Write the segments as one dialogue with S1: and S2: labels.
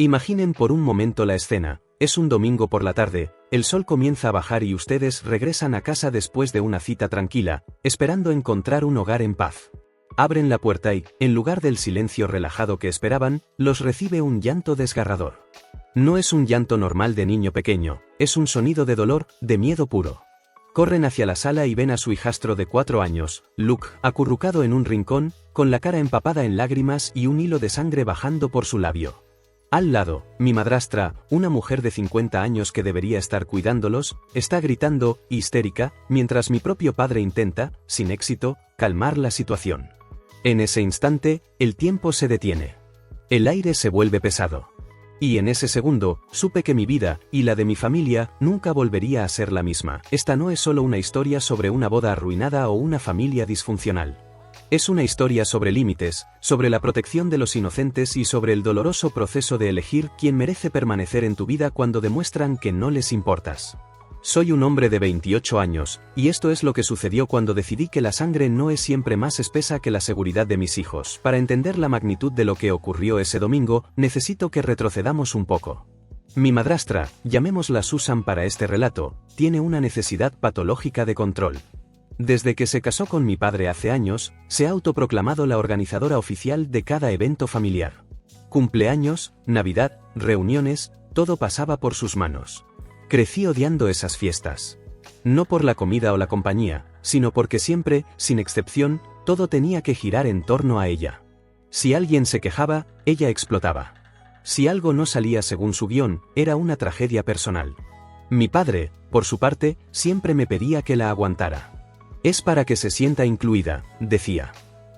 S1: Imaginen por un momento la escena, es un domingo por la tarde, el sol comienza a bajar y ustedes regresan a casa después de una cita tranquila, esperando encontrar un hogar en paz. Abren la puerta y, en lugar del silencio relajado que esperaban, los recibe un llanto desgarrador. No es un llanto normal de niño pequeño, es un sonido de dolor, de miedo puro. Corren hacia la sala y ven a su hijastro de 4 años, Luke, acurrucado en un rincón, con la cara empapada en lágrimas y un hilo de sangre bajando por su labio. Al lado, mi madrastra, una mujer de 50 años que debería estar cuidándolos, está gritando, histérica, mientras mi propio padre intenta, sin éxito, calmar la situación. En ese instante, el tiempo se detiene. El aire se vuelve pesado. Y en ese segundo, supe que mi vida, y la de mi familia, nunca volvería a ser la misma. Esta no es solo una historia sobre una boda arruinada o una familia disfuncional. Es una historia sobre límites, sobre la protección de los inocentes y sobre el doloroso proceso de elegir quién merece permanecer en tu vida cuando demuestran que no les importas. Soy un hombre de 28 años, y esto es lo que sucedió cuando decidí que la sangre no es siempre más espesa que la seguridad de mis hijos. Para entender la magnitud de lo que ocurrió ese domingo, necesito que retrocedamos un poco. Mi madrastra, llamémosla Susan para este relato, tiene una necesidad patológica de control. Desde que se casó con mi padre hace años, se ha autoproclamado la organizadora oficial de cada evento familiar. Cumpleaños, Navidad, reuniones, todo pasaba por sus manos. Crecí odiando esas fiestas. No por la comida o la compañía, sino porque siempre, sin excepción, todo tenía que girar en torno a ella. Si alguien se quejaba, ella explotaba. Si algo no salía según su guión, era una tragedia personal. Mi padre, por su parte, siempre me pedía que la aguantara. Es para que se sienta incluida, decía.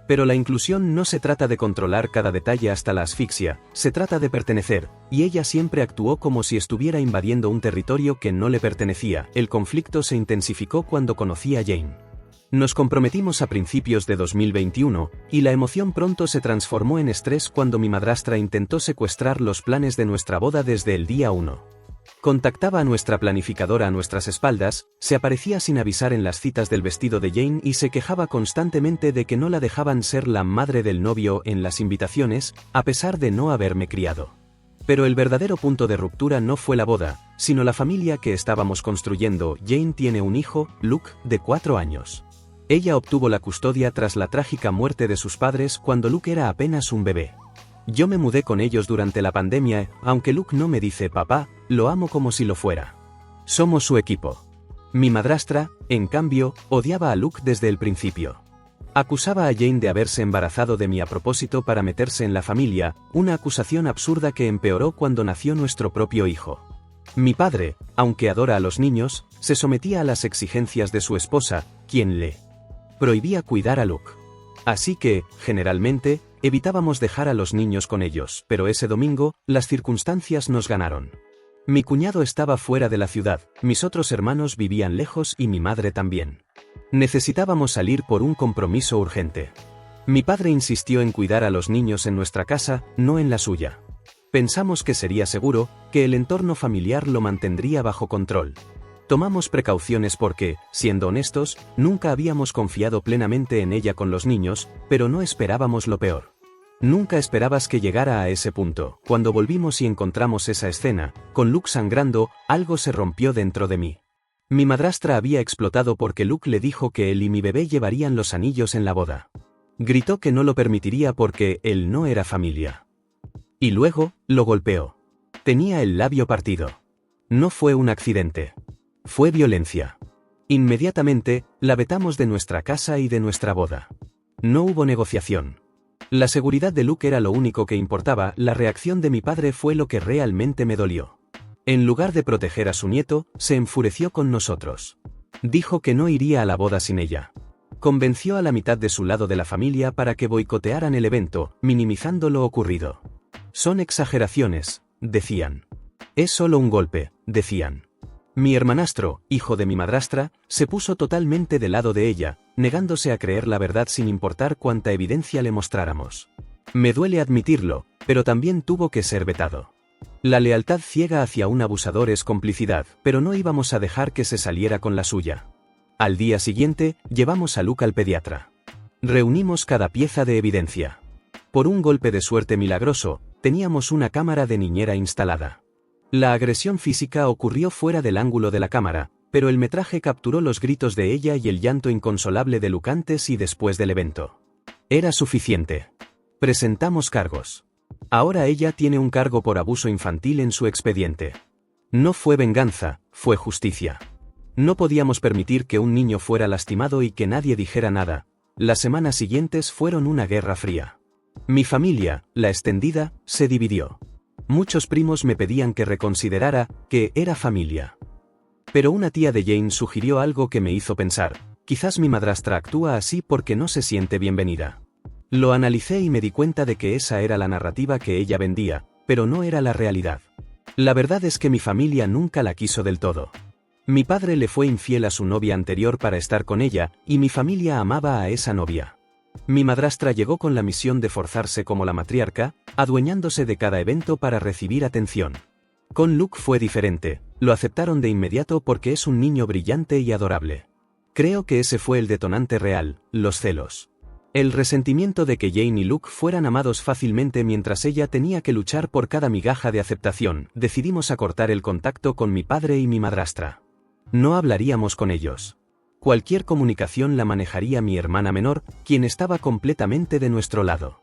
S1: Pero la inclusión no se trata de controlar cada detalle hasta la asfixia, se trata de pertenecer, y ella siempre actuó como si estuviera invadiendo un territorio que no le pertenecía. El conflicto se intensificó cuando conocí a Jane. Nos comprometimos a principios de 2021, y la emoción pronto se transformó en estrés cuando mi madrastra intentó secuestrar los planes de nuestra boda desde el día 1. Contactaba a nuestra planificadora a nuestras espaldas, se aparecía sin avisar en las citas del vestido de Jane y se quejaba constantemente de que no la dejaban ser la madre del novio en las invitaciones, a pesar de no haberme criado. Pero el verdadero punto de ruptura no fue la boda, sino la familia que estábamos construyendo. Jane tiene un hijo, Luke, de 4 años. Ella obtuvo la custodia tras la trágica muerte de sus padres cuando Luke era apenas un bebé. Yo me mudé con ellos durante la pandemia, aunque Luke no me dice papá, lo amo como si lo fuera. Somos su equipo. Mi madrastra, en cambio, odiaba a Luke desde el principio. Acusaba a Jane de haberse embarazado de mí a propósito para meterse en la familia, una acusación absurda que empeoró cuando nació nuestro propio hijo. Mi padre, aunque adora a los niños, se sometía a las exigencias de su esposa, quien le prohibía cuidar a Luke. Así que, generalmente, evitábamos dejar a los niños con ellos, pero ese domingo, las circunstancias nos ganaron. Mi cuñado estaba fuera de la ciudad, mis otros hermanos vivían lejos y mi madre también. Necesitábamos salir por un compromiso urgente. Mi padre insistió en cuidar a los niños en nuestra casa, no en la suya. Pensamos que sería seguro, que el entorno familiar lo mantendría bajo control. Tomamos precauciones porque, siendo honestos, nunca habíamos confiado plenamente en ella con los niños, pero no esperábamos lo peor. Nunca esperabas que llegara a ese punto. Cuando volvimos y encontramos esa escena, con Luke sangrando, algo se rompió dentro de mí. Mi madrastra había explotado porque Luke le dijo que él y mi bebé llevarían los anillos en la boda. Gritó que no lo permitiría porque él no era familia. Y luego, lo golpeó. Tenía el labio partido. No fue un accidente. Fue violencia. Inmediatamente, la vetamos de nuestra casa y de nuestra boda. No hubo negociación. La seguridad de Luke era lo único que importaba, la reacción de mi padre fue lo que realmente me dolió. En lugar de proteger a su nieto, se enfureció con nosotros. Dijo que no iría a la boda sin ella. Convenció a la mitad de su lado de la familia para que boicotearan el evento, minimizando lo ocurrido. Son exageraciones, decían. Es solo un golpe, decían. Mi hermanastro, hijo de mi madrastra, se puso totalmente del lado de ella, negándose a creer la verdad sin importar cuánta evidencia le mostráramos. Me duele admitirlo, pero también tuvo que ser vetado. La lealtad ciega hacia un abusador es complicidad, pero no íbamos a dejar que se saliera con la suya. Al día siguiente, llevamos a Luke al pediatra. Reunimos cada pieza de evidencia. Por un golpe de suerte milagroso, teníamos una cámara de niñera instalada. La agresión física ocurrió fuera del ángulo de la cámara, pero el metraje capturó los gritos de ella y el llanto inconsolable de Luke antes y después del evento. Era suficiente. Presentamos cargos. Ahora ella tiene un cargo por abuso infantil en su expediente. No fue venganza, fue justicia. No podíamos permitir que un niño fuera lastimado y que nadie dijera nada. Las semanas siguientes fueron una guerra fría. Mi familia, la extendida, se dividió. Muchos primos me pedían que reconsiderara que era familia. Pero una tía de Jane sugirió algo que me hizo pensar, quizás mi madrastra actúa así porque no se siente bienvenida. Lo analicé y me di cuenta de que esa era la narrativa que ella vendía, pero no era la realidad. La verdad es que mi familia nunca la quiso del todo. Mi padre le fue infiel a su novia anterior para estar con ella, y mi familia amaba a esa novia. Mi madrastra llegó con la misión de forzarse como la matriarca, adueñándose de cada evento para recibir atención. Con Luke fue diferente, lo aceptaron de inmediato porque es un niño brillante y adorable. Creo que ese fue el detonante real, los celos. El resentimiento de que Jane y Luke fueran amados fácilmente mientras ella tenía que luchar por cada migaja de aceptación. Decidimos acortar el contacto con mi padre y mi madrastra. No hablaríamos con ellos. Cualquier comunicación la manejaría mi hermana menor, quien estaba completamente de nuestro lado.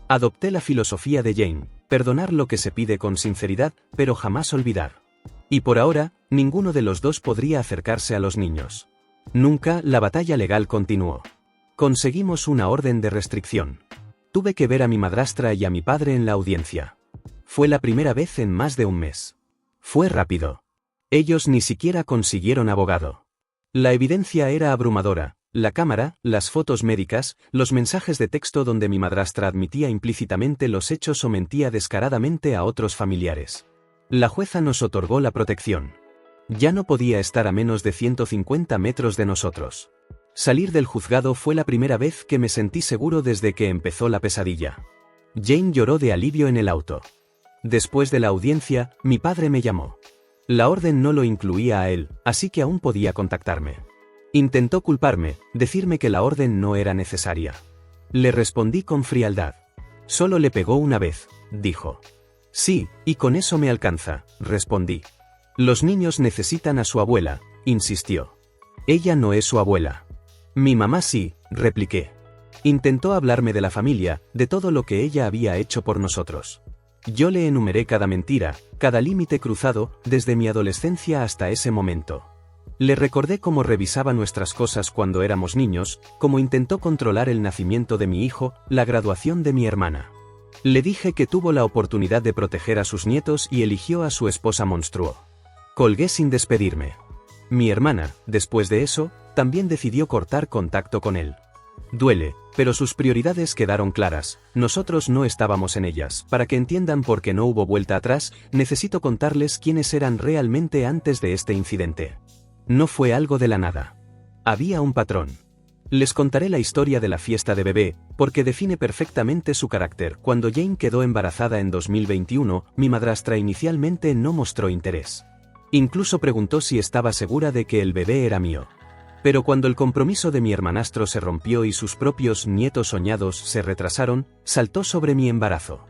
S1: Adopté la filosofía de Jane, perdonar lo que se pide con sinceridad, pero jamás olvidar. Y por ahora, ninguno de los dos podría acercarse a los niños. Nunca. La batalla legal continuó. Conseguimos una orden de restricción. Tuve que ver a mi madrastra y a mi padre en la audiencia. Fue la primera vez en más de un mes. Fue rápido. Ellos ni siquiera consiguieron abogado. La evidencia era abrumadora, la cámara, las fotos médicas, los mensajes de texto donde mi madrastra admitía implícitamente los hechos o mentía descaradamente a otros familiares. La jueza nos otorgó la protección. Ya no podía estar a menos de 150 metros de nosotros. Salir del juzgado fue la primera vez que me sentí seguro desde que empezó la pesadilla. Jane lloró de alivio en el auto. Después de la audiencia, mi padre me llamó. La orden no lo incluía a él, así que aún podía contactarme. Intentó culparme, decirme que la orden no era necesaria. Le respondí con frialdad. Solo le pegó una vez, dijo. Sí, y con eso me alcanza, respondí. Los niños necesitan a su abuela, insistió. Ella no es su abuela. Mi mamá sí, repliqué. Intentó hablarme de la familia, de todo lo que ella había hecho por nosotros. Yo le enumeré cada mentira, cada límite cruzado, desde mi adolescencia hasta ese momento. Le recordé cómo revisaba nuestras cosas cuando éramos niños, cómo intentó controlar el nacimiento de mi hijo, la graduación de mi hermana. Le dije que tuvo la oportunidad de proteger a sus nietos y eligió a su esposa monstruo. Colgué sin despedirme. Mi hermana, después de eso, también decidió cortar contacto con él. Duele, pero sus prioridades quedaron claras, nosotros no estábamos en ellas. Para que entiendan por qué no hubo vuelta atrás, necesito contarles quiénes eran realmente antes de este incidente. No fue algo de la nada. Había un patrón. Les contaré la historia de la fiesta de bebé, porque define perfectamente su carácter. Cuando Jane quedó embarazada en 2021, mi madrastra inicialmente no mostró interés. Incluso preguntó si estaba segura de que el bebé era mío. Pero cuando el compromiso de mi hermanastro se rompió y sus propios nietos soñados se retrasaron, saltó sobre mi embarazo.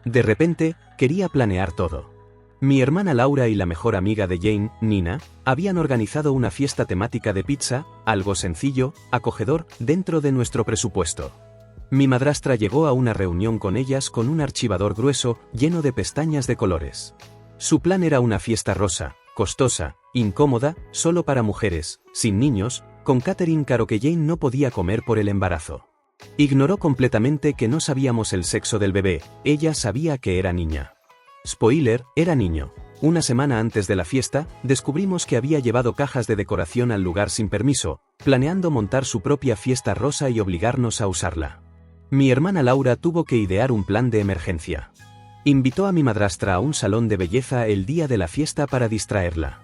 S1: De repente, quería planear todo. Mi hermana Laura y la mejor amiga de Jane, Nina, habían organizado una fiesta temática de pizza, algo sencillo, acogedor, dentro de nuestro presupuesto. Mi madrastra llegó a una reunión con ellas con un archivador grueso, lleno de pestañas de colores. Su plan era una fiesta rosa, costosa, incómoda, solo para mujeres, sin niños, con catering caro que Jane no podía comer por el embarazo. Ignoró completamente que no sabíamos el sexo del bebé, ella sabía que era niña. Spoiler, era niño. Una semana antes de la fiesta, descubrimos que había llevado cajas de decoración al lugar sin permiso, planeando montar su propia fiesta rosa y obligarnos a usarla. Mi hermana Laura tuvo que idear un plan de emergencia. Invitó a mi madrastra a un salón de belleza el día de la fiesta para distraerla.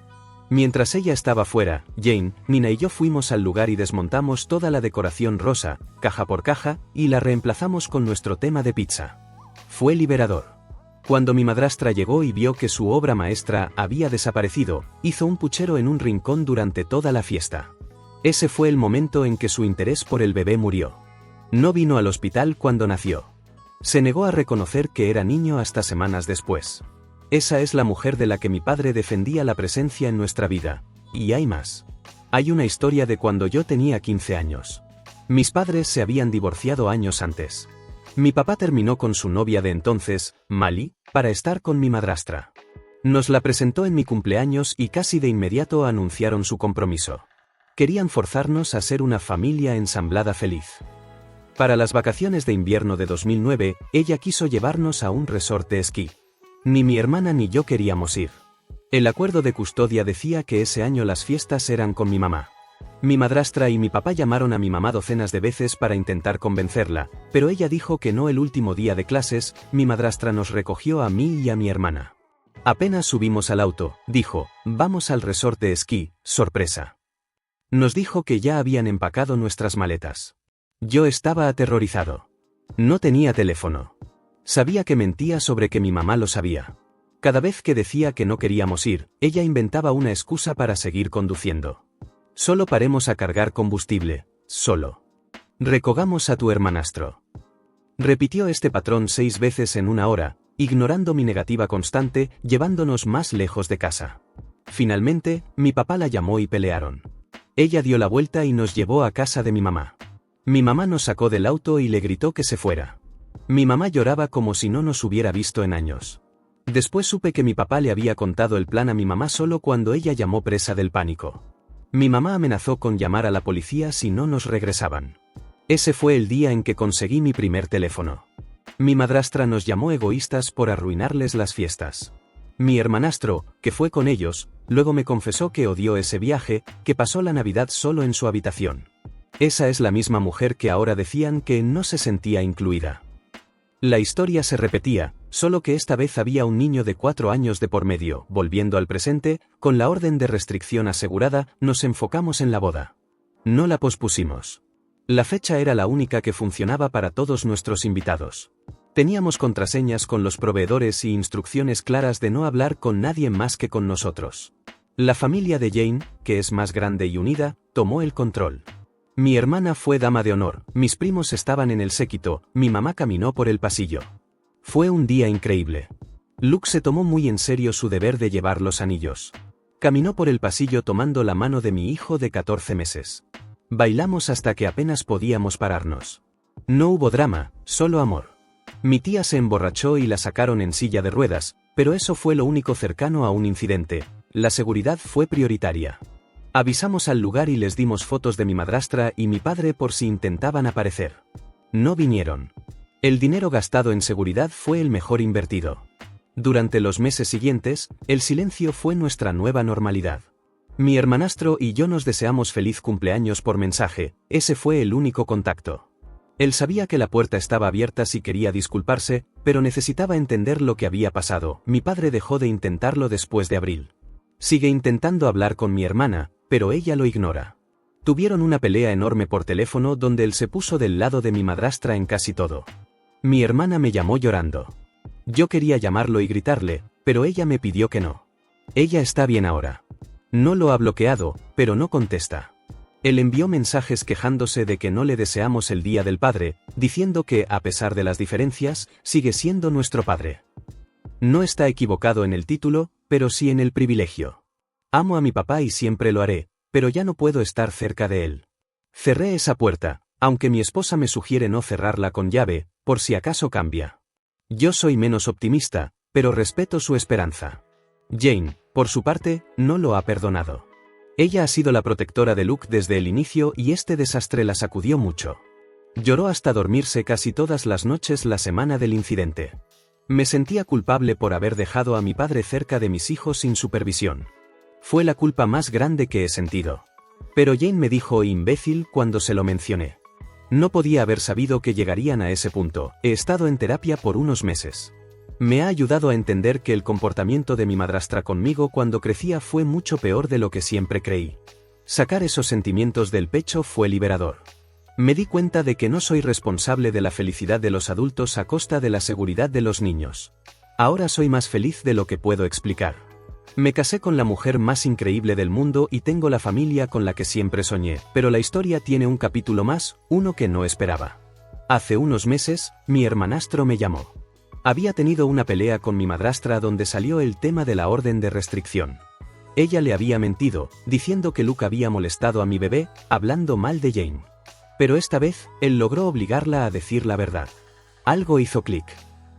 S1: Mientras ella estaba fuera, Jane, Nina y yo fuimos al lugar y desmontamos toda la decoración rosa, caja por caja, y la reemplazamos con nuestro tema de pizza. Fue liberador. Cuando mi madrastra llegó y vio que su obra maestra había desaparecido, hizo un puchero en un rincón durante toda la fiesta. Ese fue el momento en que su interés por el bebé murió. No vino al hospital cuando nació. Se negó a reconocer que era niño hasta semanas después. Esa es la mujer de la que mi padre defendía la presencia en nuestra vida. Y hay más. Hay una historia de cuando yo tenía 15 años. Mis padres se habían divorciado años antes. Mi papá terminó con su novia de entonces, Mali, para estar con mi madrastra. Nos la presentó en mi cumpleaños y casi de inmediato anunciaron su compromiso. Querían forzarnos a ser una familia ensamblada feliz. Para las vacaciones de invierno de 2009, ella quiso llevarnos a un resort de esquí. Ni mi hermana ni yo queríamos ir. El acuerdo de custodia decía que ese año las fiestas eran con mi mamá. Mi madrastra y mi papá llamaron a mi mamá docenas de veces para intentar convencerla, pero ella dijo que no. El último día de clases, mi madrastra nos recogió a mí y a mi hermana. Apenas subimos al auto, dijo, vamos al resort de esquí, sorpresa. Nos dijo que ya habían empacado nuestras maletas. Yo estaba aterrorizado. No tenía teléfono. Sabía que mentía sobre que mi mamá lo sabía. Cada vez que decía que no queríamos ir, ella inventaba una excusa para seguir conduciendo. Solo paremos a cargar combustible, solo. Recogamos a tu hermanastro. Repitió este patrón 6 veces en una hora, ignorando mi negativa constante, llevándonos más lejos de casa. Finalmente, mi papá la llamó y pelearon. Ella dio la vuelta y nos llevó a casa de mi mamá. Mi mamá nos sacó del auto y le gritó que se fuera. Mi mamá lloraba como si no nos hubiera visto en años. Después supe que mi papá le había contado el plan a mi mamá solo cuando ella llamó presa del pánico. Mi mamá amenazó con llamar a la policía si no nos regresaban. Ese fue el día en que conseguí mi primer teléfono. Mi madrastra nos llamó egoístas por arruinarles las fiestas. Mi hermanastro, que fue con ellos, luego me confesó que odió ese viaje, que pasó la Navidad solo en su habitación. Esa es la misma mujer que ahora decían que no se sentía incluida. La historia se repetía, solo que esta vez había un niño de 4 años de por medio. Volviendo al presente, con la orden de restricción asegurada, nos enfocamos en la boda. No la pospusimos. La fecha era la única que funcionaba para todos nuestros invitados. Teníamos contraseñas con los proveedores y instrucciones claras de no hablar con nadie más que con nosotros. La familia de Jane, que es más grande y unida, tomó el control. Mi hermana fue dama de honor, mis primos estaban en el séquito, mi mamá caminó por el pasillo. Fue un día increíble. Luke se tomó muy en serio su deber de llevar los anillos. Caminó por el pasillo tomando la mano de mi hijo de 14 meses. Bailamos hasta que apenas podíamos pararnos. No hubo drama, solo amor. Mi tía se emborrachó y la sacaron en silla de ruedas, pero eso fue lo único cercano a un incidente. La seguridad fue prioritaria. Avisamos al lugar y les dimos fotos de mi madrastra y mi padre por si intentaban aparecer. No vinieron. El dinero gastado en seguridad fue el mejor invertido. Durante los meses siguientes, el silencio fue nuestra nueva normalidad. Mi hermanastro y yo nos deseamos feliz cumpleaños por mensaje, ese fue el único contacto. Él sabía que la puerta estaba abierta si quería disculparse, pero necesitaba entender lo que había pasado. Mi padre dejó de intentarlo después de abril. Sigue intentando hablar con mi hermana, pero ella lo ignora. Tuvieron una pelea enorme por teléfono donde él se puso del lado de mi madrastra en casi todo. Mi hermana me llamó llorando. Yo quería llamarlo y gritarle, pero ella me pidió que no. Ella está bien ahora. No lo ha bloqueado, pero no contesta. Él envió mensajes quejándose de que no le deseamos el Día del Padre, diciendo que, a pesar de las diferencias, sigue siendo nuestro padre. No está equivocado en el título, pero sí en el privilegio. Amo a mi papá y siempre lo haré, pero ya no puedo estar cerca de él. Cerré esa puerta, aunque mi esposa me sugiere no cerrarla con llave, por si acaso cambia. Yo soy menos optimista, pero respeto su esperanza. Jane, por su parte, no lo ha perdonado. Ella ha sido la protectora de Luke desde el inicio y este desastre la sacudió mucho. Lloró hasta dormirse casi todas las noches la semana del incidente. Me sentía culpable por haber dejado a mi padre cerca de mis hijos sin supervisión. Fue la culpa más grande que he sentido. Pero Jane me dijo imbécil cuando se lo mencioné. No podía haber sabido que llegarían a ese punto. He estado en terapia por unos meses. Me ha ayudado a entender que el comportamiento de mi madrastra conmigo cuando crecía fue mucho peor de lo que siempre creí. Sacar esos sentimientos del pecho fue liberador. Me di cuenta de que no soy responsable de la felicidad de los adultos a costa de la seguridad de los niños. Ahora soy más feliz de lo que puedo explicar. Me casé con la mujer más increíble del mundo y tengo la familia con la que siempre soñé, pero la historia tiene un capítulo más, uno que no esperaba. Hace unos meses, mi hermanastro me llamó. Había tenido una pelea con mi madrastra donde salió el tema de la orden de restricción. Ella le había mentido, diciendo que Luke había molestado a mi bebé, hablando mal de Jane. Pero esta vez, él logró obligarla a decir la verdad. Algo hizo clic.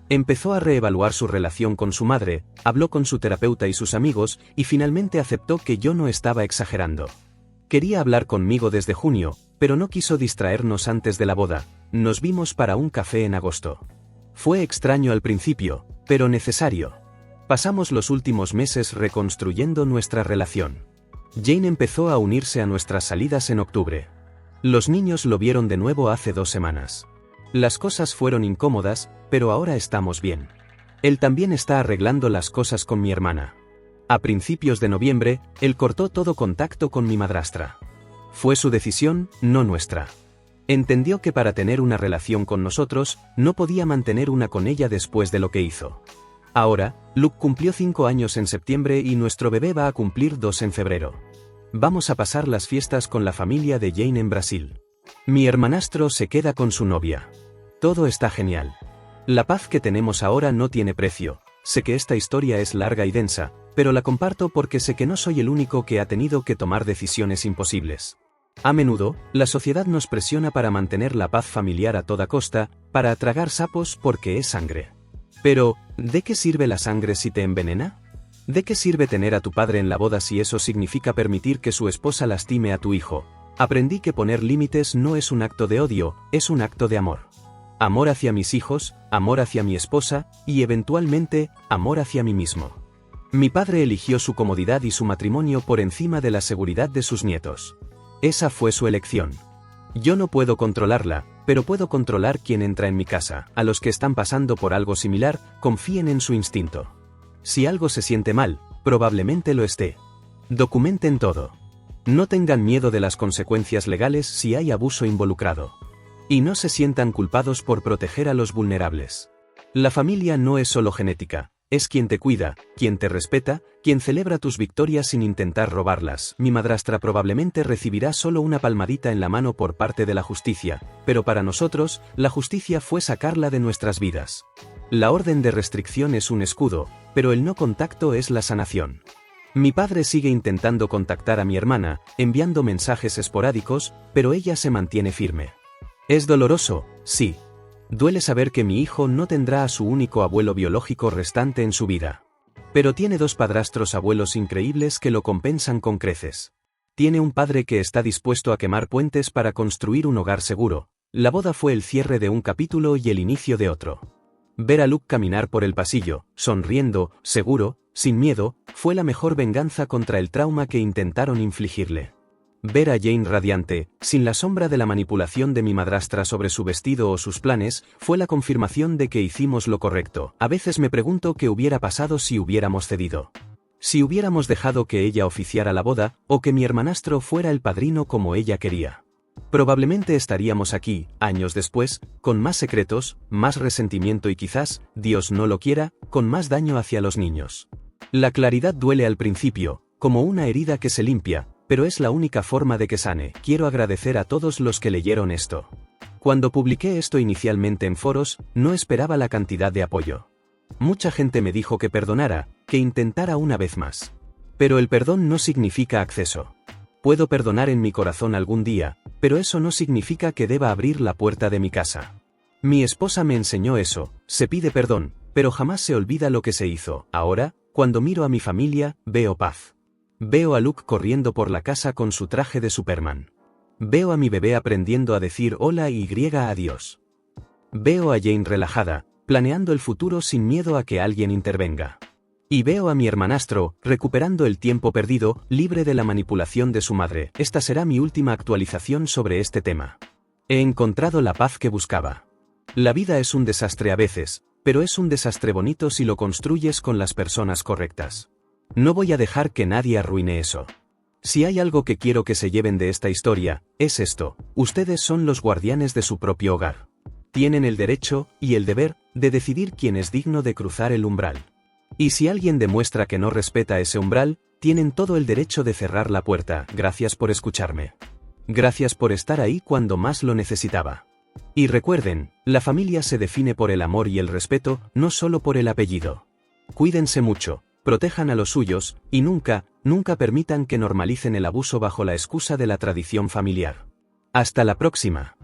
S1: Empezó a reevaluar su relación con su madre, habló con su terapeuta y sus amigos, y finalmente aceptó que yo no estaba exagerando. Quería hablar conmigo desde junio, pero no quiso distraernos antes de la boda. Nos vimos para un café en agosto. Fue extraño al principio, pero necesario. Pasamos los últimos meses reconstruyendo nuestra relación. Jane empezó a unirse a nuestras salidas en octubre. Los niños lo vieron de nuevo hace 2 semanas. Las cosas fueron incómodas, pero ahora estamos bien. Él también está arreglando las cosas con mi hermana. A principios de noviembre, él cortó todo contacto con mi madrastra. Fue su decisión, no nuestra. Entendió que para tener una relación con nosotros, no podía mantener una con ella después de lo que hizo. Ahora, Luke cumplió 5 años en septiembre y nuestro bebé va a cumplir 2 en febrero. Vamos a pasar las fiestas con la familia de Jane en Brasil. Mi hermanastro se queda con su novia. Todo está genial. La paz que tenemos ahora no tiene precio. Sé que esta historia es larga y densa, pero la comparto porque sé que no soy el único que ha tenido que tomar decisiones imposibles. A menudo, la sociedad nos presiona para mantener la paz familiar a toda costa, para tragar sapos porque es sangre. Pero, ¿de qué sirve la sangre si te envenena? ¿De qué sirve tener a tu padre en la boda si eso significa permitir que su esposa lastime a tu hijo? Aprendí que poner límites no es un acto de odio, es un acto de amor. Amor hacia mis hijos, amor hacia mi esposa, y eventualmente, amor hacia mí mismo. Mi padre eligió su comodidad y su matrimonio por encima de la seguridad de sus nietos. Esa fue su elección. Yo no puedo controlarla, pero puedo controlar quién entra en mi casa. A los que están pasando por algo similar, confíen en su instinto. Si algo se siente mal, probablemente lo esté. Documenten todo. No tengan miedo de las consecuencias legales si hay abuso involucrado. Y no se sientan culpados por proteger a los vulnerables. La familia no es solo genética. Es quien te cuida, quien te respeta, quien celebra tus victorias sin intentar robarlas. Mi madrastra probablemente recibirá solo una palmadita en la mano por parte de la justicia, pero para nosotros, la justicia fue sacarla de nuestras vidas. La orden de restricción es un escudo, pero el no contacto es la sanación. Mi padre sigue intentando contactar a mi hermana, enviando mensajes esporádicos, pero ella se mantiene firme. Es doloroso, sí. Duele saber que mi hijo no tendrá a su único abuelo biológico restante en su vida. Pero tiene 2 padrastros abuelos increíbles que lo compensan con creces. Tiene un padre que está dispuesto a quemar puentes para construir un hogar seguro. La boda fue el cierre de un capítulo y el inicio de otro. Ver a Luke caminar por el pasillo, sonriendo, seguro, sin miedo, fue la mejor venganza contra el trauma que intentaron infligirle. Ver a Jane radiante, sin la sombra de la manipulación de mi madrastra sobre su vestido o sus planes, fue la confirmación de que hicimos lo correcto. A veces me pregunto qué hubiera pasado si hubiéramos cedido. Si hubiéramos dejado que ella oficiara la boda, o que mi hermanastro fuera el padrino como ella quería. Probablemente estaríamos aquí, años después, con más secretos, más resentimiento y quizás, Dios no lo quiera, con más daño hacia los niños. La claridad duele al principio, como una herida que se limpia, pero es la única forma de que sane. Quiero agradecer a todos los que leyeron esto. Cuando publiqué esto inicialmente en foros, no esperaba la cantidad de apoyo. Mucha gente me dijo que perdonara, que intentara una vez más. Pero el perdón no significa acceso. Puedo perdonar en mi corazón algún día, pero eso no significa que deba abrir la puerta de mi casa. Mi esposa me enseñó eso, se pide perdón, pero jamás se olvida lo que se hizo. Ahora, cuando miro a mi familia, veo paz. Veo a Luke corriendo por la casa con su traje de Superman. Veo a mi bebé aprendiendo a decir hola y adiós. Veo a Jane relajada, planeando el futuro sin miedo a que alguien intervenga. Y veo a mi hermanastro, recuperando el tiempo perdido, libre de la manipulación de su madre. Esta será mi última actualización sobre este tema. He encontrado la paz que buscaba. La vida es un desastre a veces, pero es un desastre bonito si lo construyes con las personas correctas. No voy a dejar que nadie arruine eso. Si hay algo que quiero que se lleven de esta historia, es esto: ustedes son los guardianes de su propio hogar. Tienen el derecho, y el deber, de decidir quién es digno de cruzar el umbral. Y si alguien demuestra que no respeta ese umbral, tienen todo el derecho de cerrar la puerta. Gracias por escucharme. Gracias por estar ahí cuando más lo necesitaba. Y recuerden, la familia se define por el amor y el respeto, no solo por el apellido. Cuídense mucho, protejan a los suyos, y nunca, nunca permitan que normalicen el abuso bajo la excusa de la tradición familiar. Hasta la próxima.